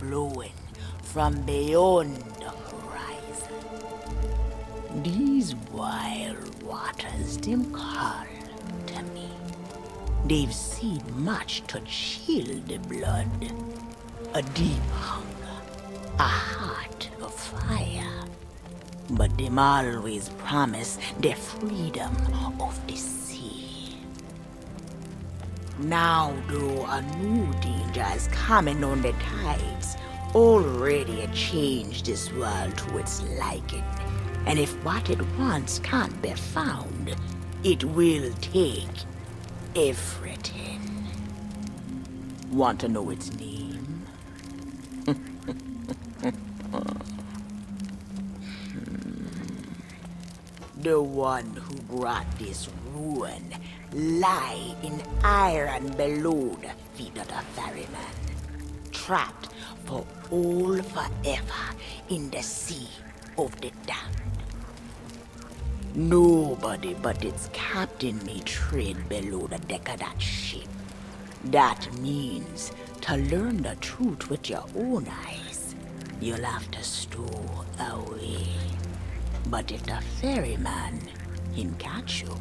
blowing from beyond the horizon. These wild waters, them call to me. They've seen much to chill the blood. A deep hunger, a heart of fire. But them always promise the freedom of the sea. Now, though, a new danger is coming on the tides, already changed this world to its liking. And if what it wants can't be found, it will take everything. Want to know its name? The one who brought this ruin lie in iron below the feet of the ferryman, trapped for all forever in the sea of the damned. Nobody but its captain may tread below the deck of that ship. That means to learn the truth with your own eyes, you'll have to stow away. But if the ferryman, him catch you,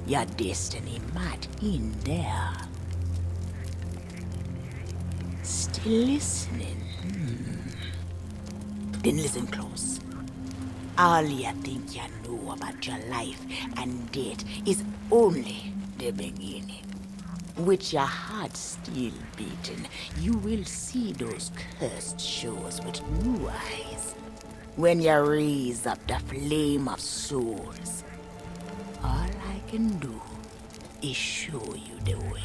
your destiny might end there. Still listening? Then listen close. All you think you know about your life and death is only the beginning. With your heart still beating, you will see those cursed shores with new eyes. When you raise up the flame of souls, all I can do is show you the way.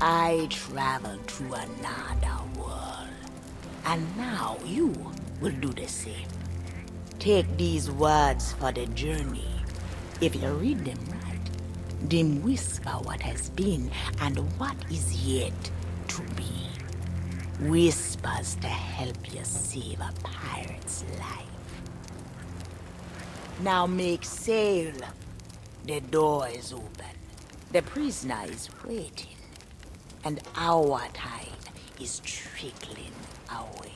I traveled to another world, and now you will do the same. Take these words for the journey. If you read them right, them whisper what has been and what is yet to be. Whispers to help you save a pirate's life. Now make sail. The door is open. The prisoner is waiting. And our tide is trickling away.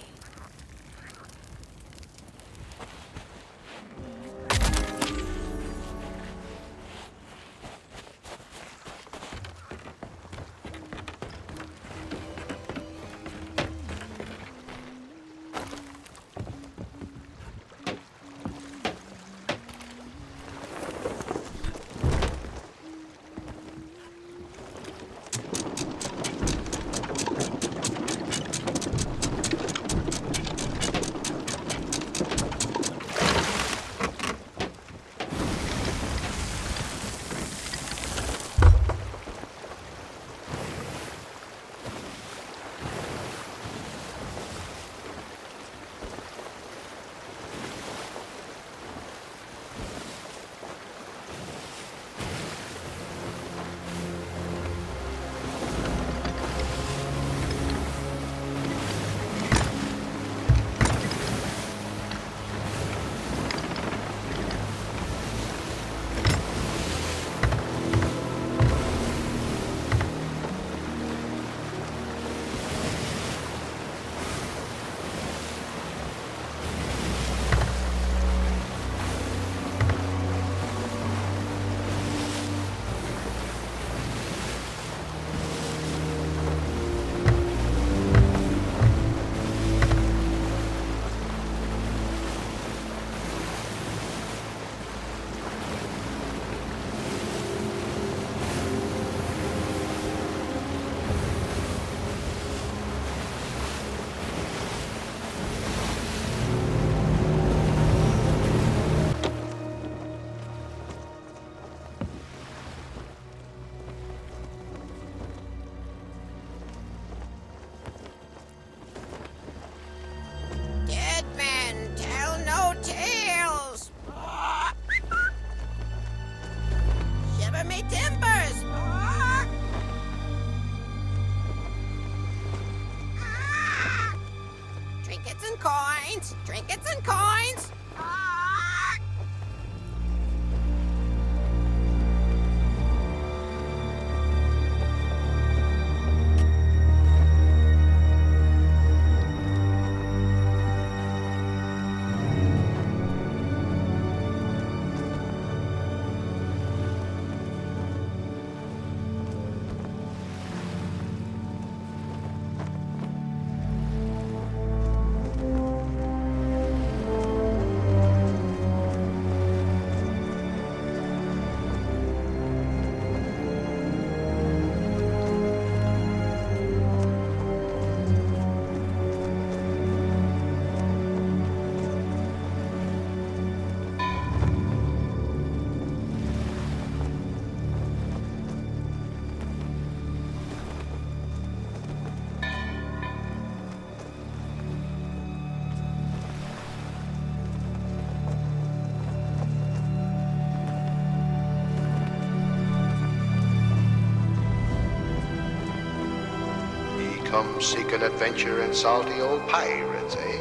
Come seeking adventure and salty old pirates, eh?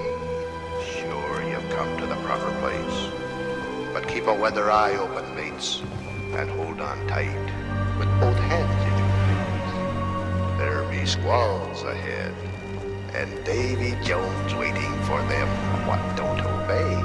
Sure, you've come to the proper place. But keep a weather eye open, mates, and hold on tight with both hands, if you please. There be squalls ahead, and Davy Jones waiting for them what don't obey.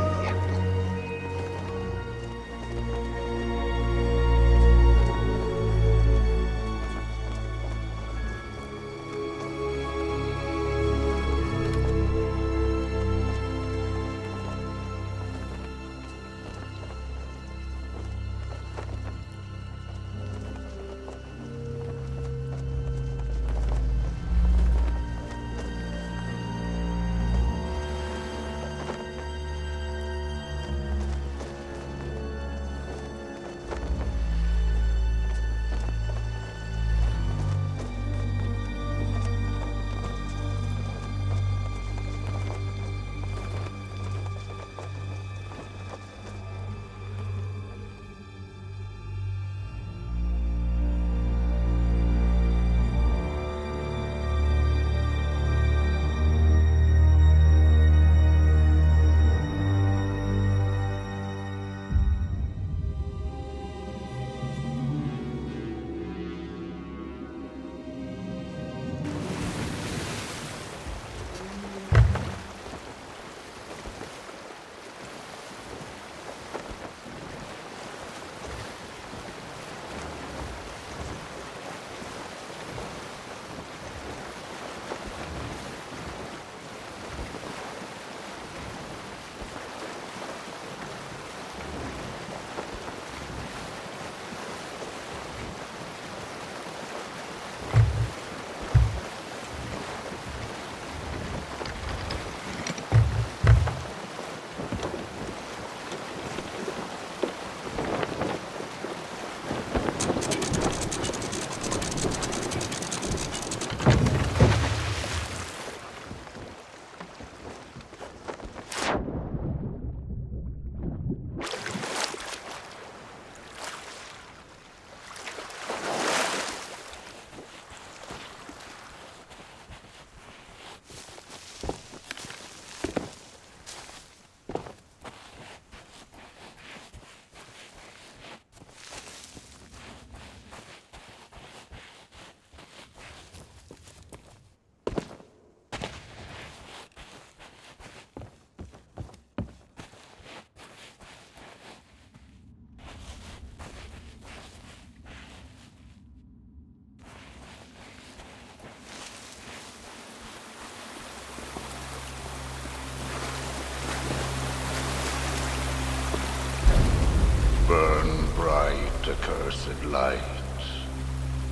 Burn bright, accursed light,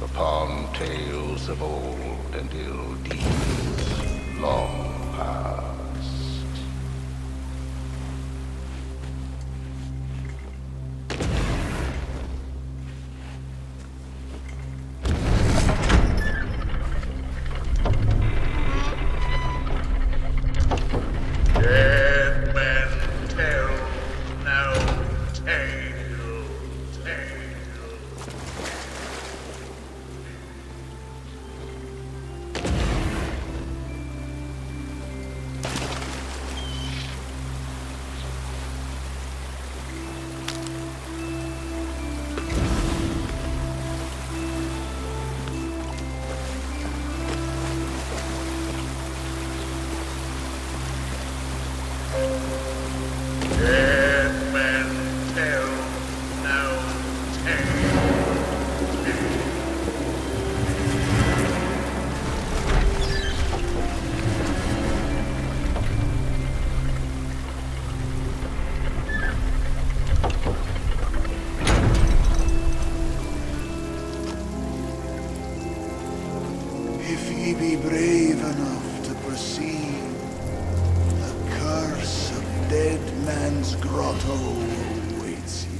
upon tales of old and ill deeds long past. Dead men tell no tale. Dead men tell no If ye be brave enough to proceed, the curse of Dead Man's Grotto awaits ye.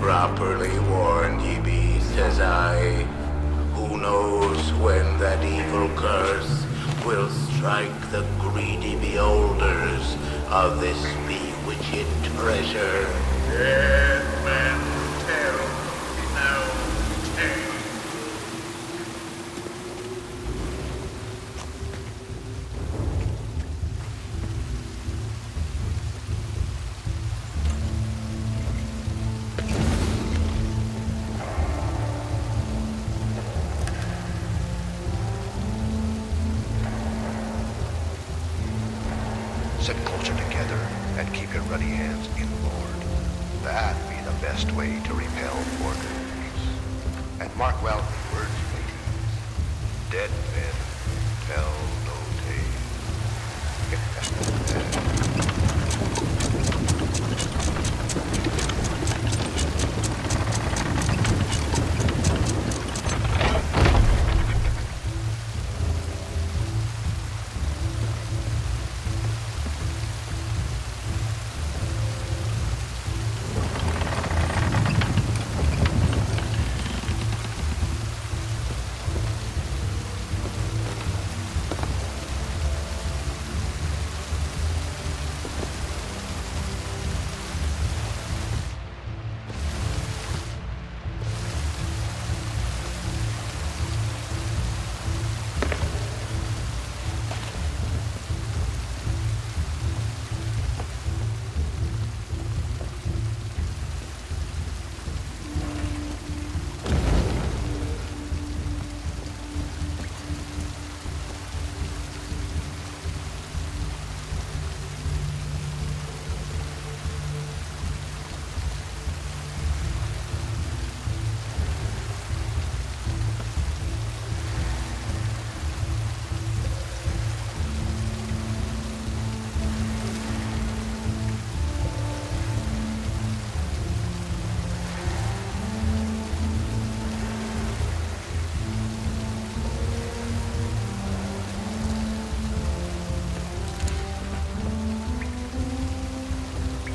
Properly warned ye be, says I. Who knows when that evil curse will strike the greedy beholders of this bewitched treasure? Dead men tell no tale. Sit closer together and keep your ruddy hands inboard. That be the best way to repel foreigners. And mark well the words, ladies. Dead men tell no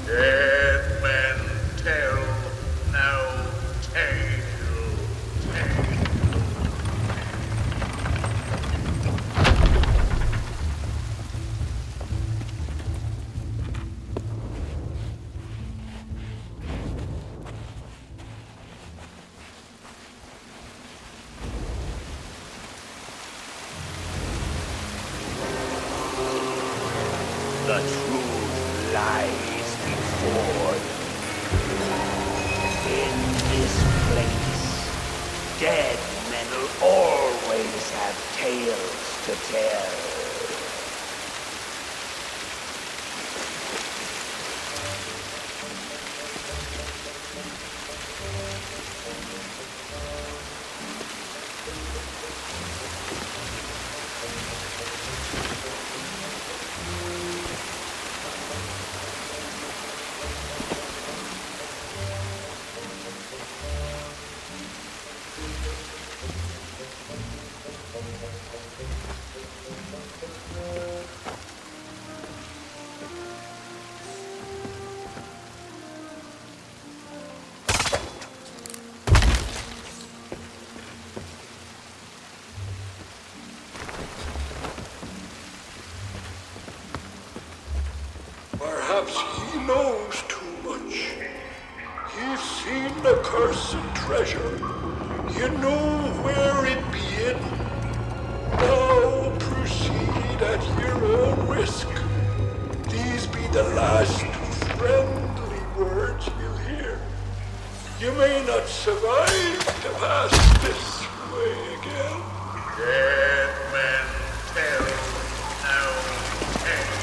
dead men tell no tale. The truth lies before you. In this place, dead men will always have tales to tell. Perhaps he knows too much. He's seen the cursed treasure. You know where it be hidden. Now proceed at your own risk. These be the last friendly words you'll hear. You may not survive to pass this way again. Dead men tell no tale.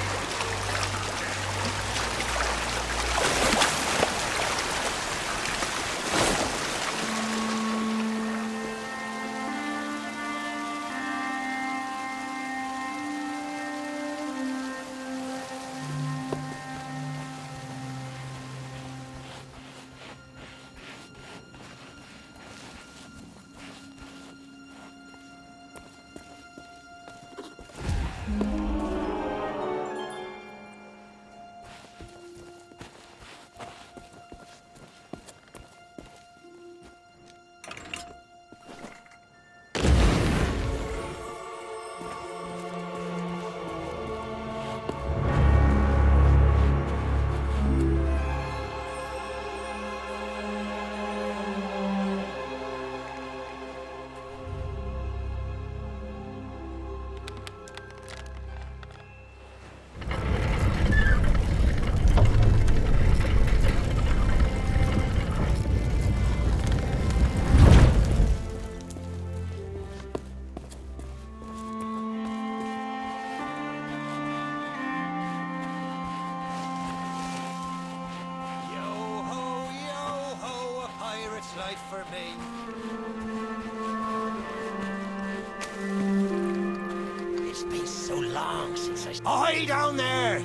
for me. It's been so long since I... Oi, down there!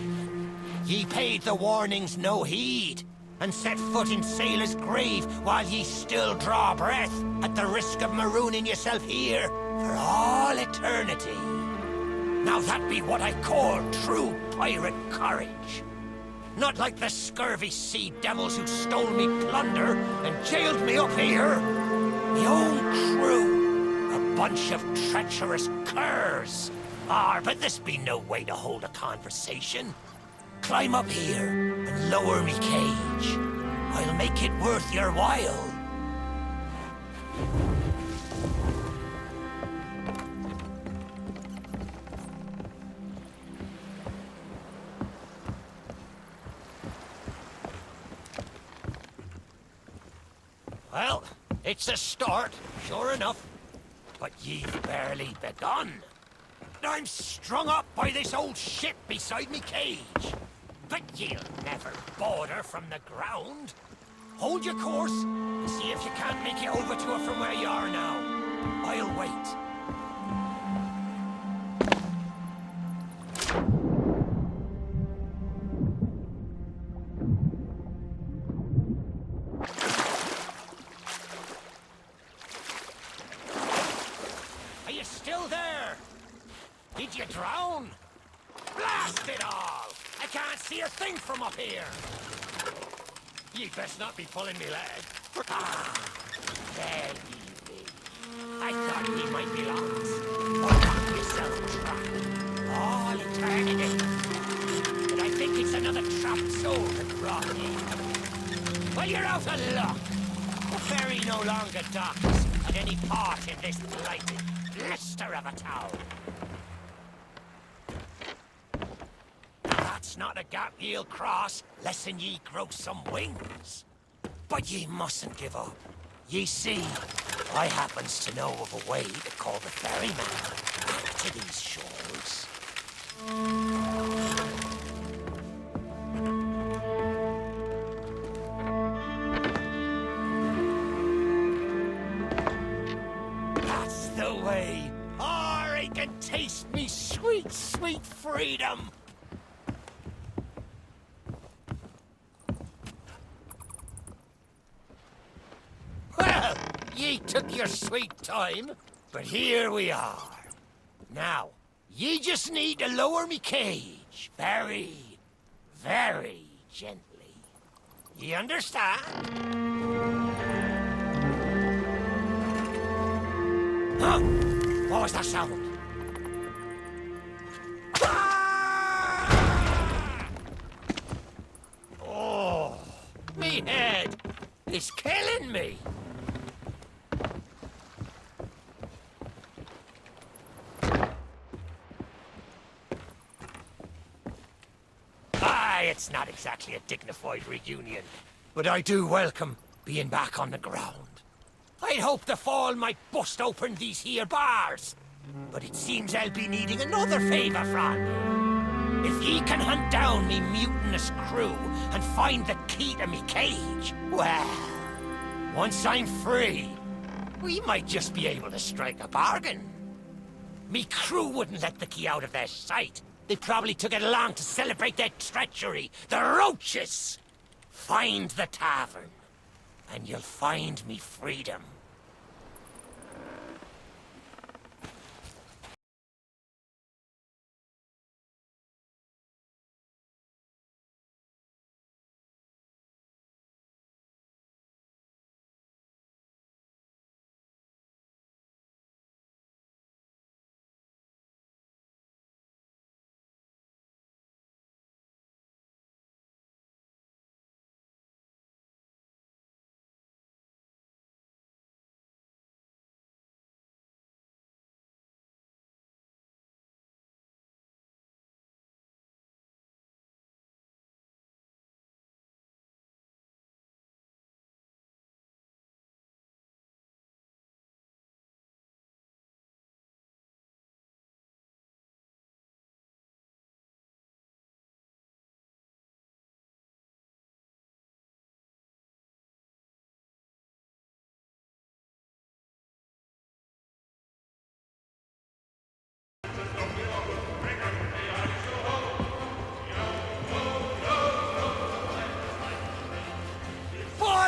Ye paid the warnings no heed, and set foot in Sailor's grave while ye still draw breath, at the risk of marooning yourself here for all eternity. Now that be what I call true pirate courage. Not like the scurvy sea devils who stole me plunder and jailed me up here. Me own crew, a bunch of treacherous curs. But this be no way to hold a conversation. Climb up here and lower me cage. I'll make it worth your while. Well, it's a start, sure enough. But ye've barely begun. I'm strung up by this old ship beside me cage. But ye'll never border from the ground. Hold your course and see if you can't make it over to her from where you are now. I'll wait. Are you still there? Did you drown? Blast it all! I can't see a thing from up here! You'd best not be pulling me leg. There ye be. I thought ye might be lost. Or lock yourself trapped. All eternity. But I think it's another trapped soul that brought ye. Well, you're out of luck. The ferry no longer docks at any part in this blighted blister of a town. That's not a gap ye'll cross, lessen ye grow some wings. But ye mustn't give up. Ye see, I happens to know of a way to call the ferryman back to these shores. That's the way. I can taste me sweet, sweet freedom. Well, ye took your sweet time, but here we are. Now, ye just need to lower me cage very, very gently. Ye understand? Huh? What was that sound? Ah! Oh, me head is killing me. It's not exactly a dignified reunion, but I do welcome being back on the ground. I'd hoped the fall might bust open these here bars, but it seems I'll be needing another favour from you. If ye can hunt down me mutinous crew and find the key to me cage, well, once I'm free, we might just be able to strike a bargain. Me crew wouldn't let the key out of their sight. They probably took it along to celebrate their treachery. The roaches! Find the tavern, and you'll find me freedom.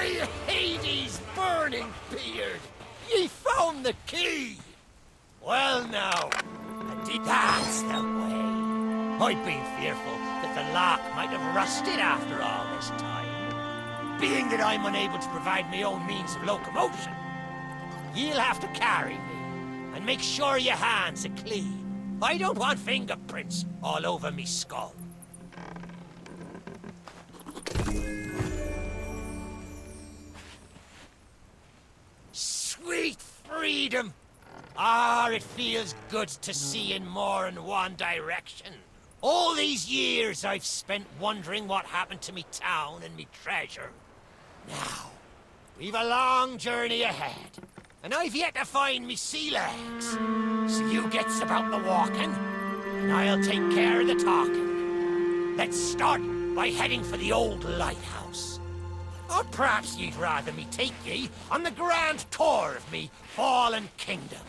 By Hades' burning beard! Ye found the key! Well now, indeed that's the way. I'd been fearful that the lock might have rusted after all this time. Being that I'm unable to provide my own means of locomotion, you'll have to carry me, and make sure your hands are clean. I don't want fingerprints all over me skull. Sweet freedom! Ah, it feels good to see in more than one direction. All these years I've spent wondering what happened to me town and me treasure. Now, we've a long journey ahead, and I've yet to find me sea legs. So you gets about the walking, and I'll take care of the talking. Let's start by heading for the old lighthouse. Or perhaps you'd rather me take ye on the grand tour of me fallen kingdom.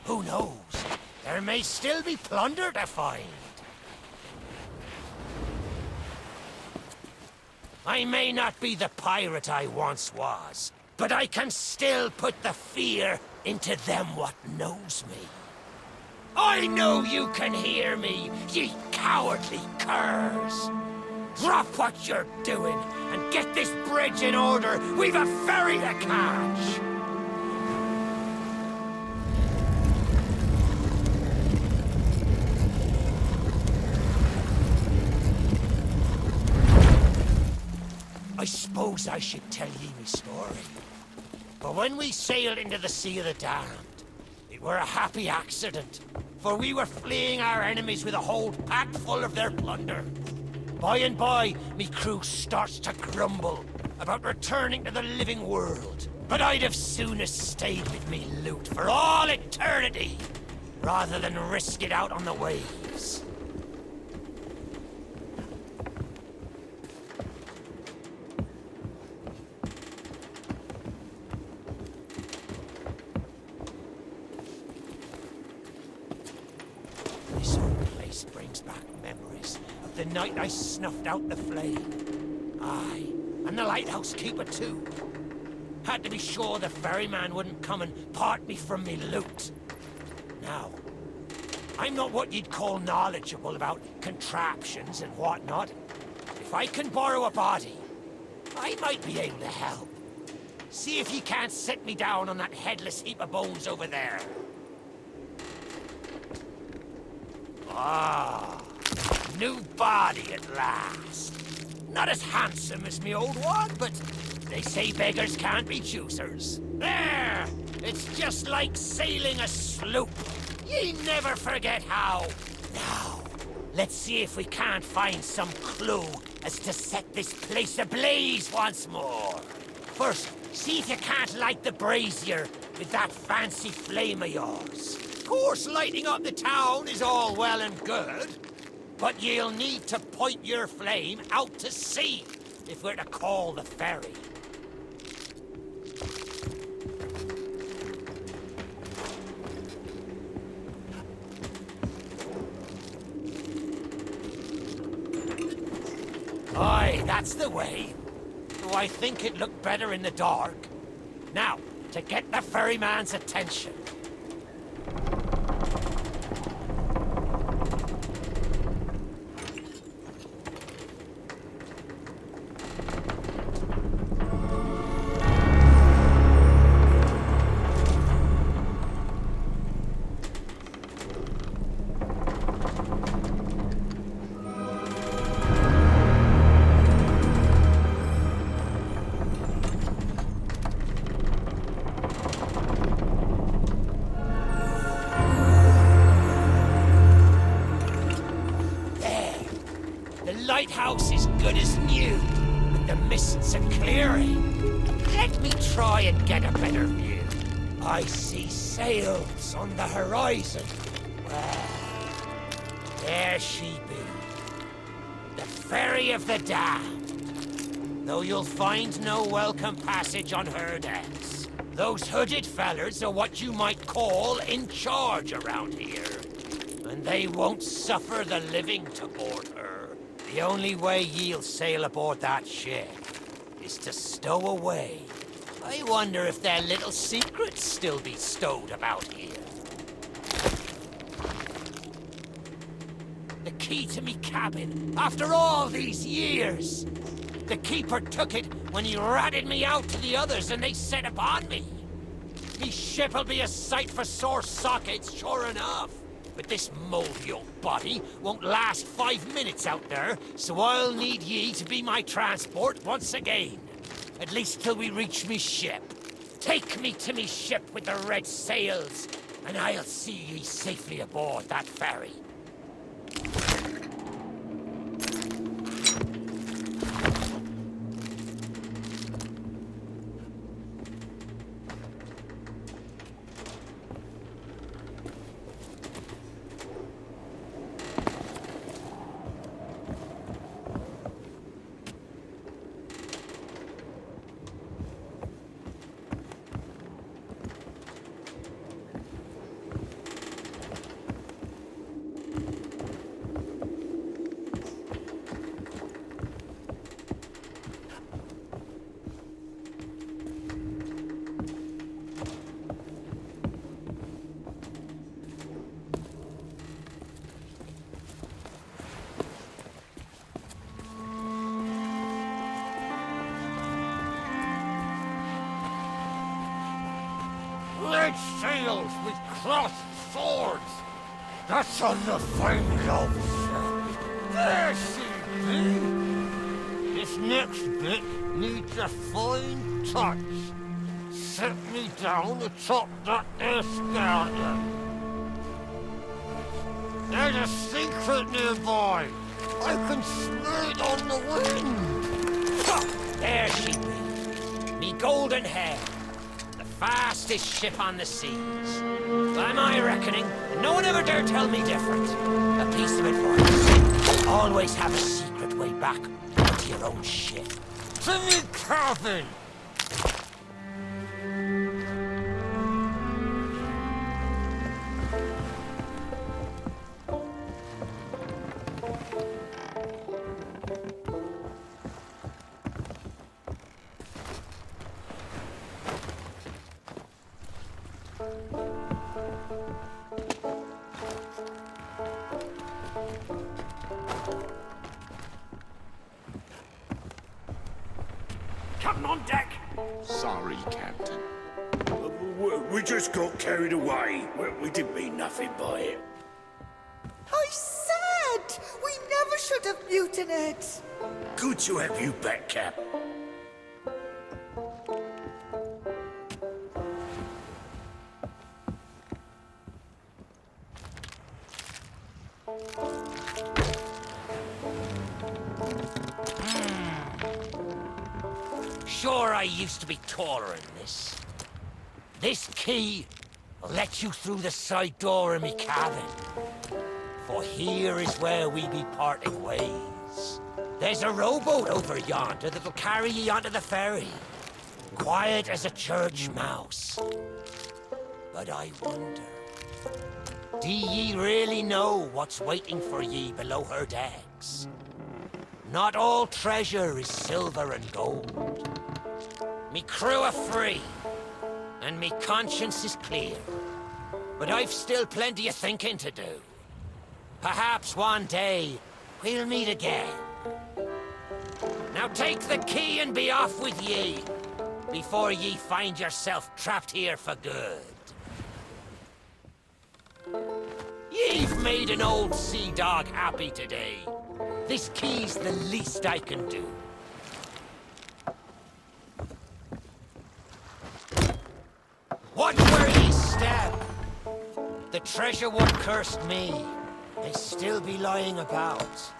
Who knows? There may still be plunder to find. I may not be the pirate I once was, but I can still put the fear into them what knows me. I know you can hear me, ye cowardly curs. Drop what you're doing and get this bridge in order. We've a ferry to catch. I suppose I should tell ye me story. But when we sailed into the Sea of the Damned, it were a happy accident, for we were fleeing our enemies with a hold packed full of their plunder. By and by, me crew starts to grumble about returning to the living world. But I'd have sooner stayed with me loot for all eternity, rather than risk it out on the waves. This old place brings back memories of the night I snuffed out the flame. Aye, and the lighthouse keeper too. Had to be sure the ferryman wouldn't come and part me from me loot. Now, I'm not what you'd call knowledgeable about contraptions and whatnot. If I can borrow a body, I might be able to help. See if you can't set me down on that headless heap of bones over there. Ah, new body at last. Not as handsome as me old one, but they say beggars can't be choosers. There! It's just like sailing a sloop. Ye never forget how. Now, let's see if we can't find some clue as to set this place ablaze once more. First, see if you can't light the brazier with that fancy flame of yours. Of course, lighting up the town is all well and good, but you'll need to point your flame out to sea if we're to call the ferry. Aye, that's the way. Though I think it looked better in the dark. Now, to get the ferryman's attention. Lighthouse is good as new, and the mists are clearing. Let me try and get a better view. I see sails on the horizon. Well, there she be. The Ferry of the Damned. Though you'll find no welcome passage on her decks. Those hooded fellers are what you might call in charge around here. And they won't suffer the living to board her. The only way ye'll sail aboard that ship is to stow away. I wonder if their little secrets still be stowed about here. The key to me cabin, after all these years. The keeper took it when he ratted me out to the others and they set upon me. Me ship'll be a sight for sore sockets, sure enough. But this moldy old body won't last 5 minutes out there, so I'll need ye to be my transport once again. At least till we reach me ship. Take me to me ship with the red sails, and I'll see ye safely aboard that ferry. Red sails with crossed swords. That's on the fine love ship. There she be. This next bit needs a fine touch. Set me down atop that there skeleton. There's a secret nearby. I can smell it on the wind. Ha! There she be. Me golden hair. Fastest ship on the seas. By my reckoning, no one ever dare tell me different. A piece of advice. Always have a secret way back to your own ship. To me cabin! Captain on deck! Sorry, Captain. We just got carried away. We didn't mean nothing by it. I said we never should have mutinied. Good to have you back, Cap. Sure, I used to be taller than this. This key will let you through the side door of me cabin. For here is where we be parting ways. There's a rowboat over yonder that'll carry ye onto the ferry. Quiet as a church mouse. But I wonder, do ye really know what's waiting for ye below her decks? Not all treasure is silver and gold. Me crew are free, and me conscience is clear. But I've still plenty of thinking to do. Perhaps one day we'll meet again. Now take the key and be off with ye, before ye find yourself trapped here for good. Ye've made an old sea dog happy today. This key's the least I can do. Watch where ye step. The treasure what cursed me may still be lying about.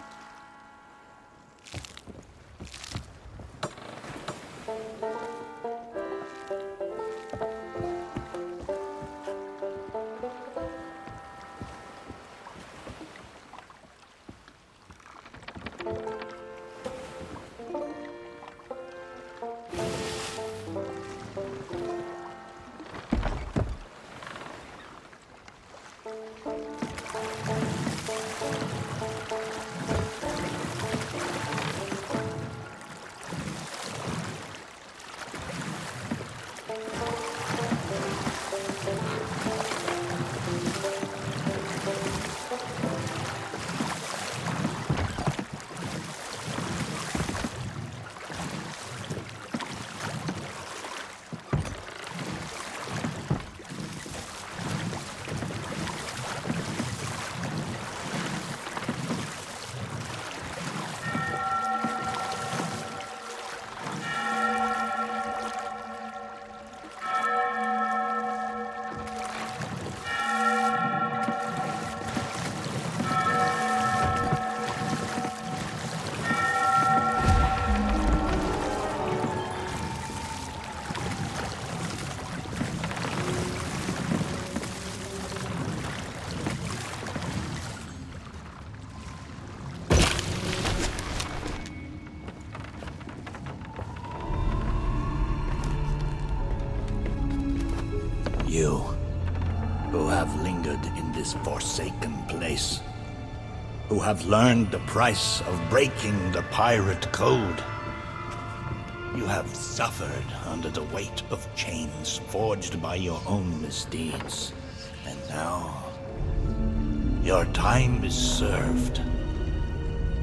You, who have lingered in this forsaken place, who have learned the price of breaking the pirate code. You have suffered under the weight of chains forged by your own misdeeds. And now, your time is served.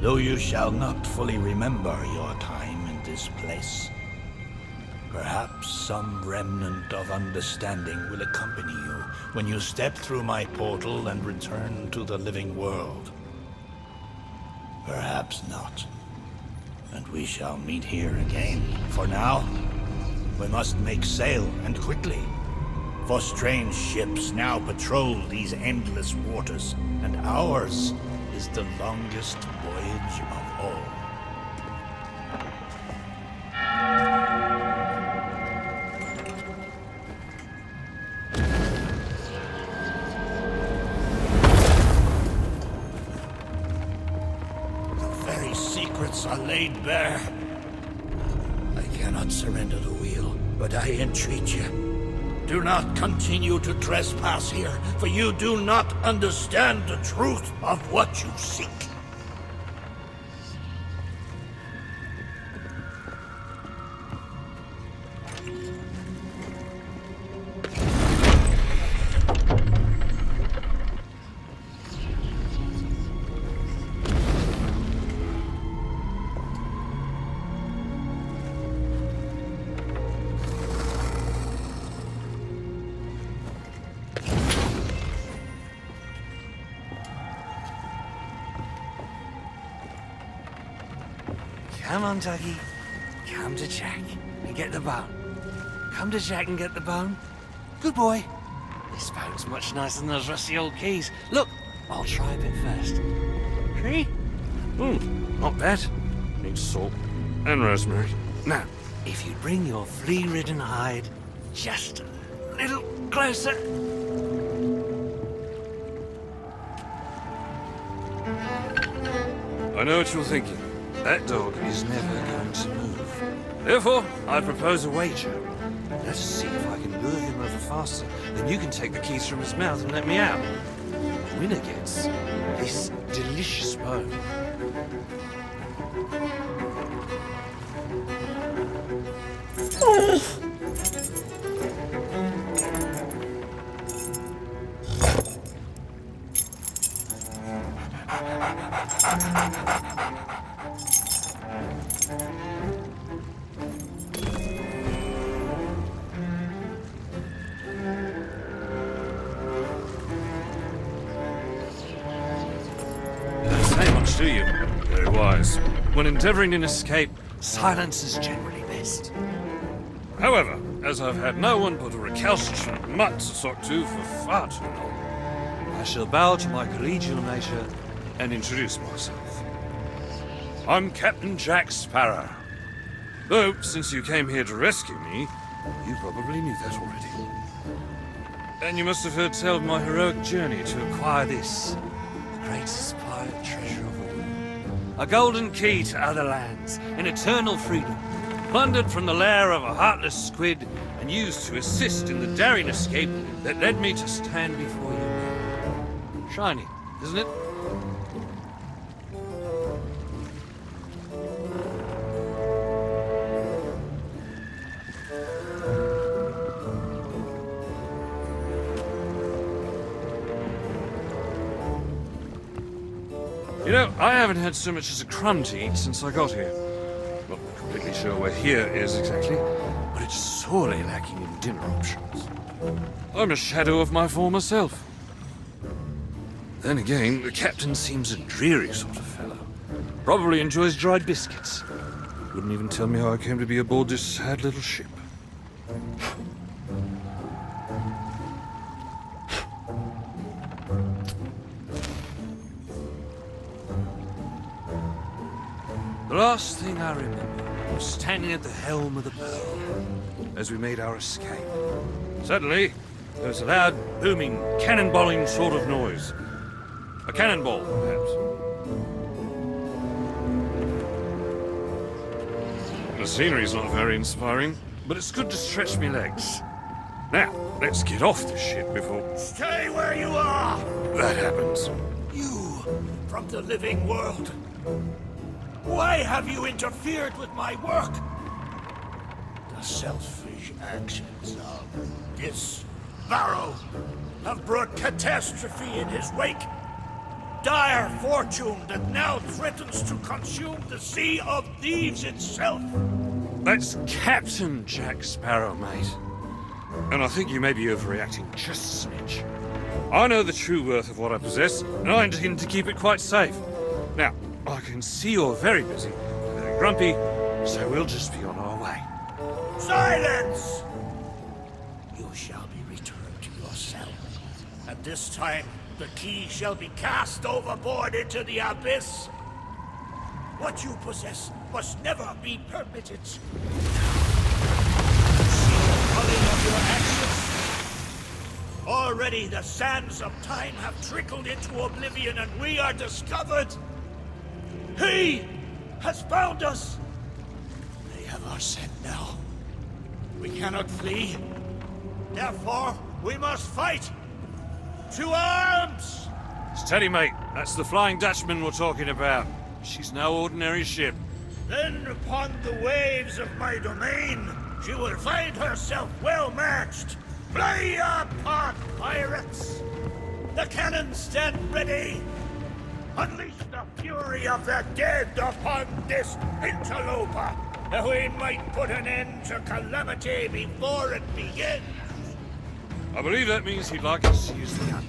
Though you shall not fully remember your time in this place, perhaps some remnant of understanding will accompany you when you step through my portal and return to the living world. Perhaps not. And we shall meet here again. For now, we must make sail, and quickly. For strange ships now patrol these endless waters, and ours is the longest voyage of all. Are laid bare. I cannot surrender the wheel, but I entreat you. Do not continue to trespass here, for you do not understand the truth of what you seek. Come on, Dougie. Come to Jack and get the bone. Come to Jack and get the bone. Good boy. This bone's much nicer than those rusty old keys. Look, I'll try a bit first. See? Not bad. Needs salt and rosemary. Now, if you bring your flea-ridden hide just a little closer. I know what you're thinking. That dog is never going to move. Therefore, I propose a wager. Let's see if I can lure him over faster. Then you can take the keys from his mouth and let me out. The winner gets this delicious bone. Do you? Very wise. When endeavoring an escape, Silence is generally best. however, as I've had no one but a recalcitrant mutt to talk to for far too long, I shall bow to my collegial nature. and introduce myself. I'm Captain Jack Sparrow. Though, since you came here to rescue me, you probably knew that already. And you must have heard tell of my heroic journey to acquire this, The greatest pirate treasure of all. A golden key to other lands, in eternal freedom. plundered from the lair of a heartless squid, and used to assist in the daring escape that led me to stand before you now. Shiny, isn't it? You know, I haven't had so much as a crumb to eat since I got here. Not completely sure where here is exactly, but it's sorely lacking in dinner options. I'm a shadow of my former self. Then again, the captain seems a dreary sort of fellow. Probably enjoys dried biscuits. Wouldn't even tell me how I came to be aboard this sad little ship. The last thing I remember was standing at the helm of the Pearl as we made our escape. Suddenly, there was a loud, booming, cannonballing sort of noise. A cannonball, perhaps. The scenery's not very inspiring, but it's good to stretch me legs. Now, let's get off this ship before Stay where you are! that happens. You, from the living world. Why have you interfered with my work? The selfish actions of this Barrow have brought catastrophe in his wake. Dire fortune that now threatens to consume the Sea of Thieves itself. That's Captain Jack Sparrow, mate. And I think you may be overreacting just a smidge. I know the true worth of what I possess, and I intend to keep it quite safe. Now, I can see you're very busy, very grumpy, so we'll just be on our way. Silence! You shall be returned to your cell. And this time, the key shall be cast overboard into the abyss. What you possess must never be permitted. See the folly of your actions? Already the sands of time have trickled into oblivion and we are discovered. He has found us. They have our scent now. We cannot flee. Therefore, we must fight. To arms! Steady, mate. That's the Flying Dutchman we're talking about. She's no ordinary ship. Then upon the waves of my domain, she will find herself well matched. Play your part, pirates! The cannons stand ready. Unleash the fury of the dead upon this interloper, that we might put an end to calamity before it begins. I believe that means he'd like us to use the gun.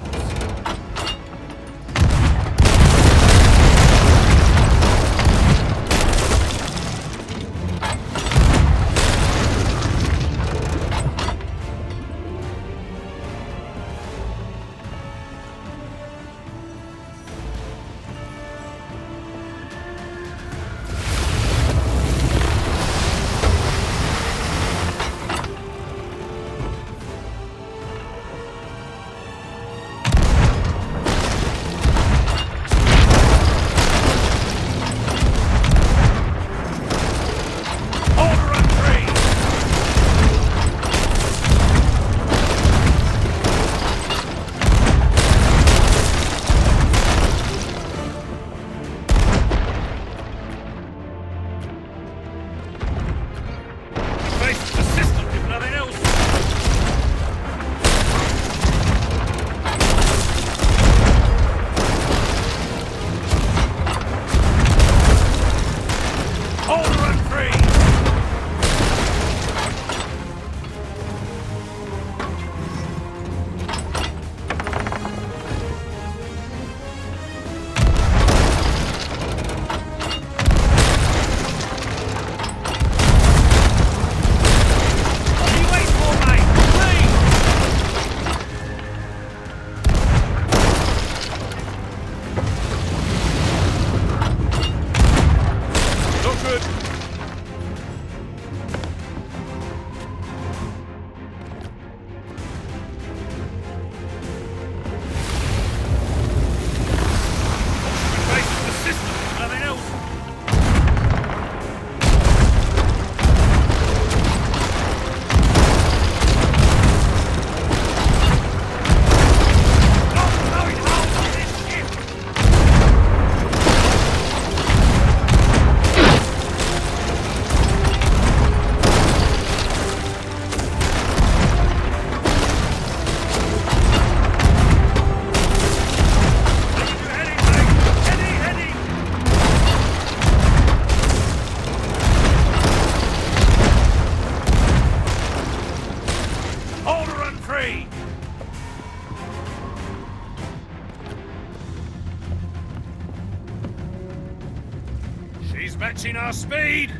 She's matching our speed!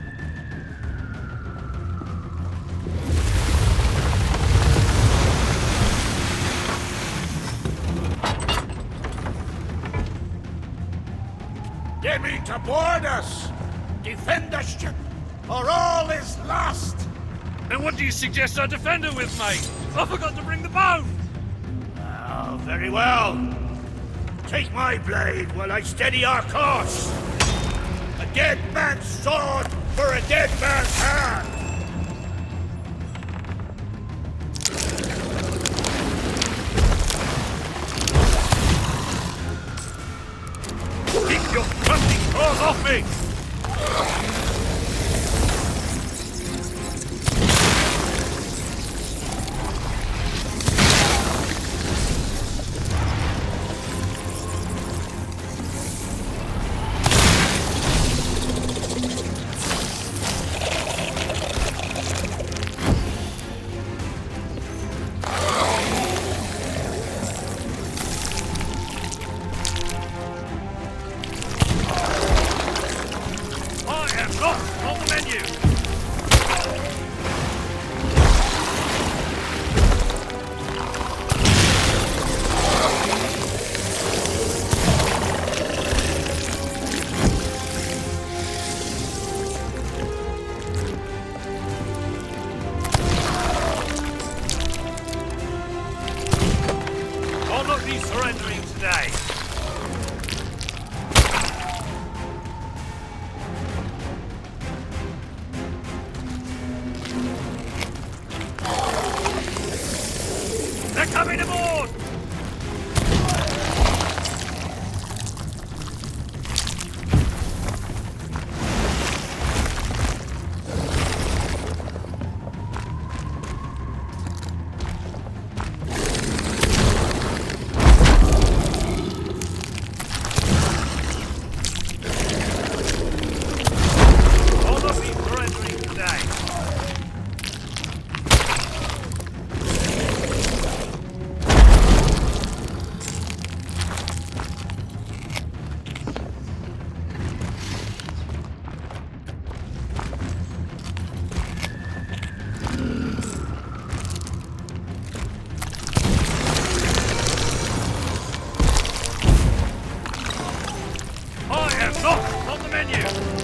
They mean to board us! Defend the ship, or all is lost! And what do you suggest I defend her with, mate? I forgot to bring the bone! Oh, very well. Take my blade while I steady our course. A dead man's sword for a dead man's hand! They're coming aboard! On the menu!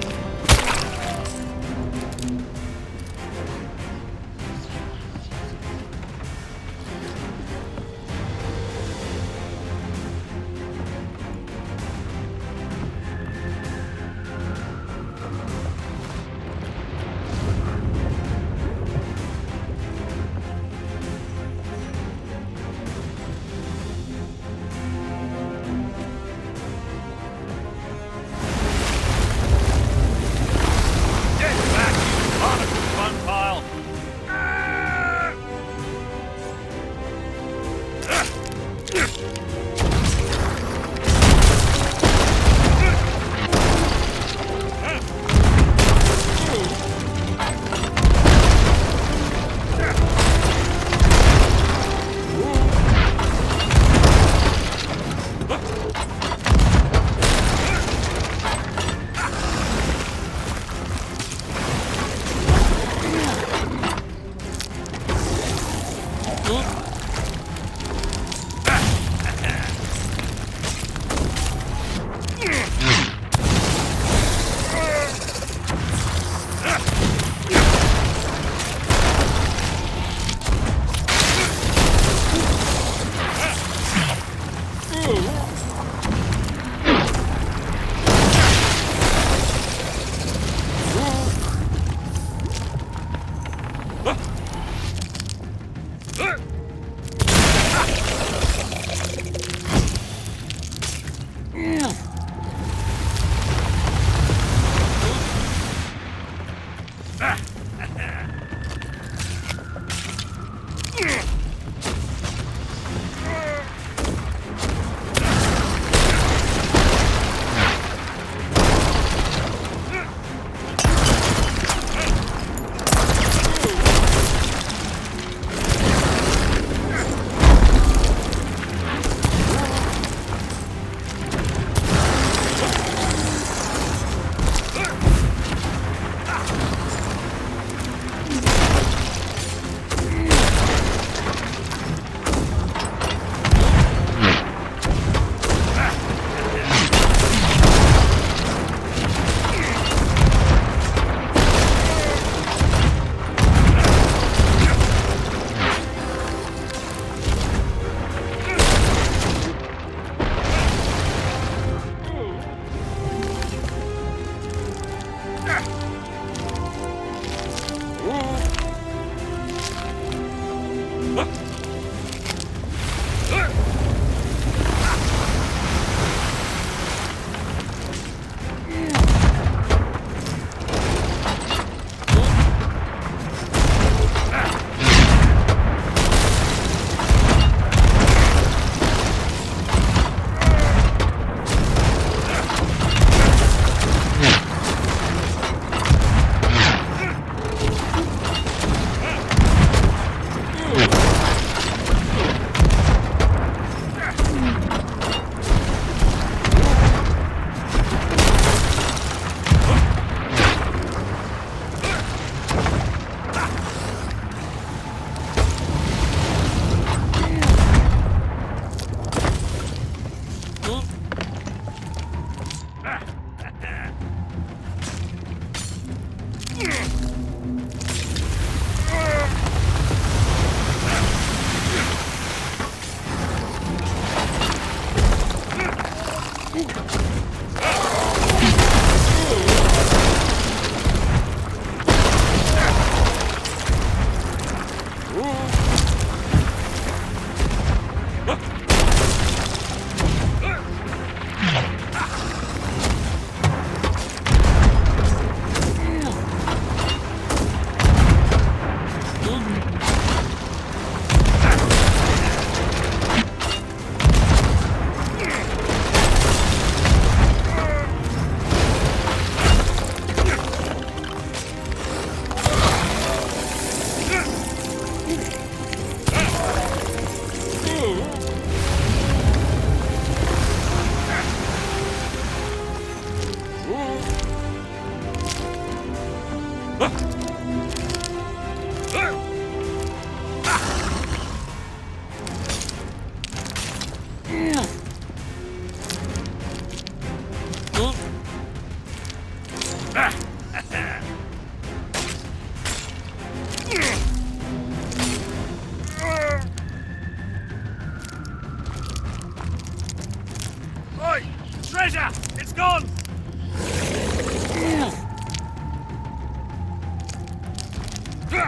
Change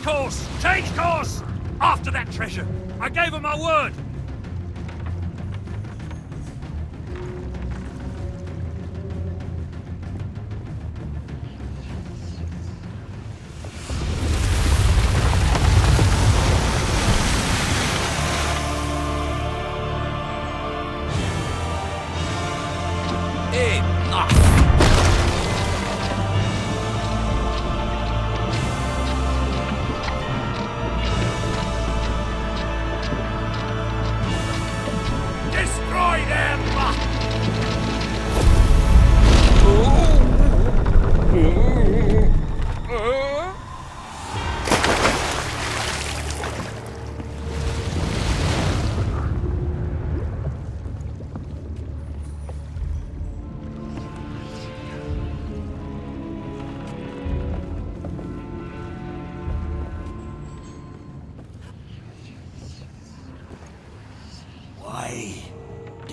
course! Change course! After that treasure! I gave her my word!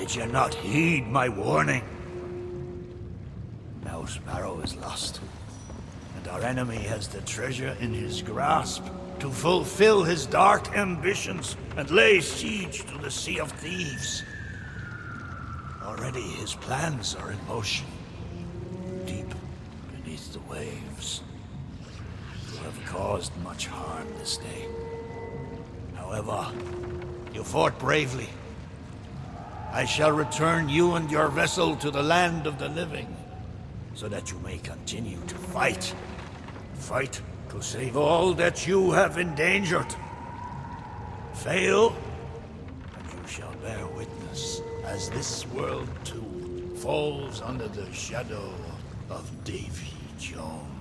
Did you not heed my warning? Now Sparrow is lost, and our enemy has the treasure in his grasp to fulfill his dark ambitions and lay siege to the Sea of Thieves. Already his plans are in motion, deep beneath the waves. You have caused much harm this day. However, you fought bravely. I shall return you and your vessel to the land of the living, so that you may continue to fight. Fight to save all that you have endangered. Fail, and you shall bear witness as this world too falls under the shadow of Davy Jones.